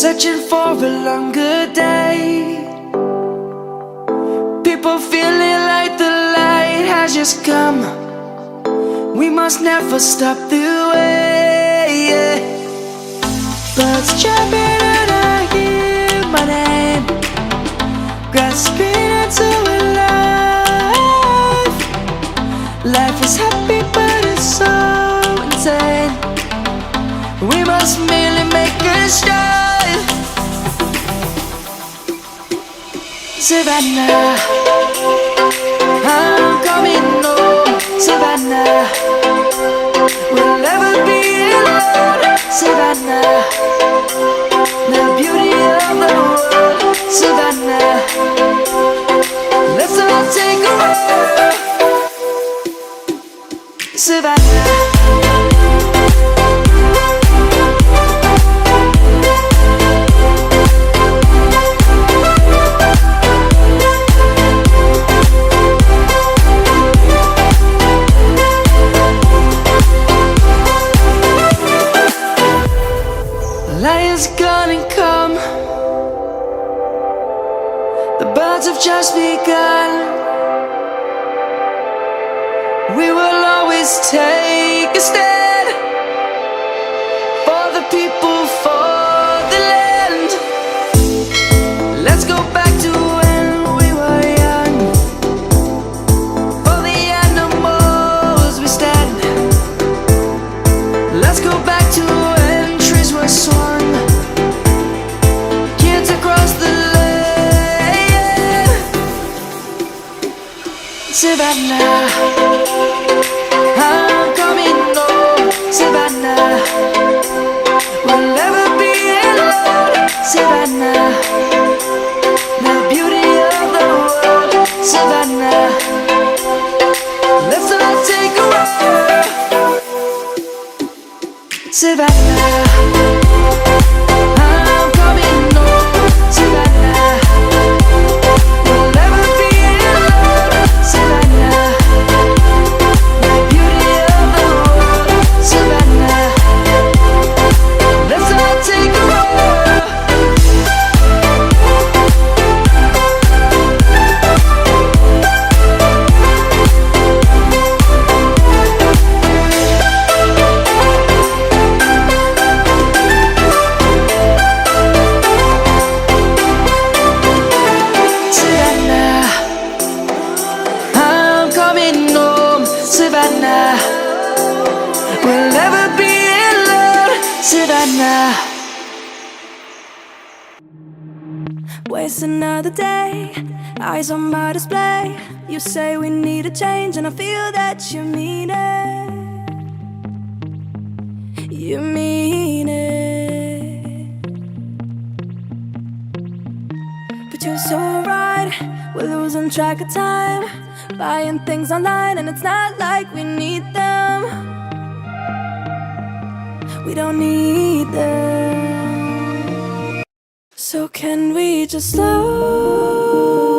searching for a longer day. People feeling like the light has just come. We must never stop the way. Birds jumping and I hear my name, grasping into a life. Life is happy but it's so insane. We must merely make a start. Savannah, I'm coming home. Savannah, we'll never be alone. Savannah, the beauty of the world. Savannah, let's all take a walk. Savannah. Lion's gonna come. The birds have just begun. We will always take a stand for the people, for the land. Let's go back to when we were young. For the animals we stand. Let's go back to when trees were swung. Kids across the land. Savannah, I'm coming home. Savannah, we'll never be alone. Savannah, the beauty of the world. Savannah, let's all take a walk. Savannah, I'm coming home. Savannah, we'll never be alone. Savannah, the beauty of the world. Savannah, let's all take a walk. Savannah, I'm coming home. Savannah, we'll never be alone. Savannah. Waste another day, eyes on my display. You say we need a change, and I feel that you mean it. You mean it. But you're so right, we're losing track of time, buying things online, and it's not like we need them. We don't need them. So can we just slow